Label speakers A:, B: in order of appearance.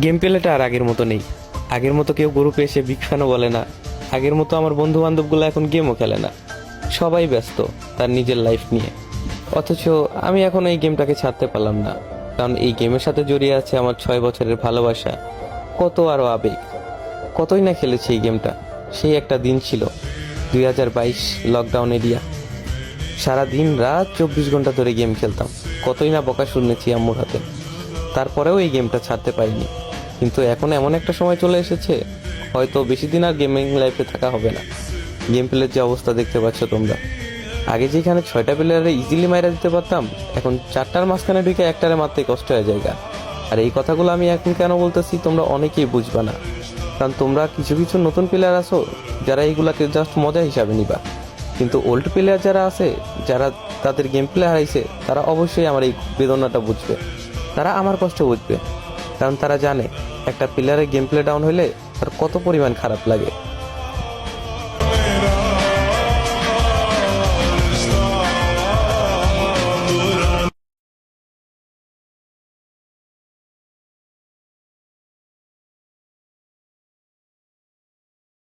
A: Game প্লেটা আর আগের মতো নেই। আগের মতো কেউ গ্রুপে এসে বিগ ফ্যানও বলে না। আগের মতো আমার বন্ধু বান্ধবগুলো এখন গেমও খেলে না। সবাই ব্যস্ত তার নিজের লাইফ নিয়ে। অথচ আমি এখন এই গেমটাকে ছাড়তে পারলাম না, কারণ এই গেমের সাথে জড়িয়ে আছে আমার 6 বছরের ভালোবাসা, কত আরো আবেগ। কতই না খেলেছি এই গেমটা। সেই একটা দিন ছিল 2022 লকডাউন এরিয়া। সারা দিন রাত 24 ঘন্টা ধরে গেম খেলতাম। কতই না বকা শুনেছি আম্মুর হাতে। তারপরেও এই গেমটা ছাড়তে পারিনি। কিন্তু এখন এমন একটা সময় চলে এসেছে, হয়তো বেশি দিন আর গেমিং লাইফে থাকা হবে না। গেম প্লের যে অবস্থা দেখতে পাচ্ছ তোমরা। আগে যেখানে 6টা প্লেয়ারে ইজিলি মাইরা দিতে পারতাম, এখন 4টার মাঝখানে ঢুকে একটারে মারতে কষ্ট হয়ে যায়। আর এই কথাগুলো আমি এখন কেন বলতেছি তোমরা অনেকেই বুঝবা না, কারণ তোমরা কিছু কিছু নতুন প্লেয়ার আছো যারা এইগুলাকে জাস্ট মজা হিসাবে নিবা। কিন্তু ওল্ড প্লেয়ার যারা আছে, যারা তাদের গেম প্লে হারাইছে, তারা অবশ্যই আমার এই বেদনাটা বুঝবে। তারা আমার কষ্ট বুঝবে, কারণ তারা জানে একটা প্লেয়ারের গেম প্লে ডাউন হলে তার কত পরিমাণ খারাপ লাগে।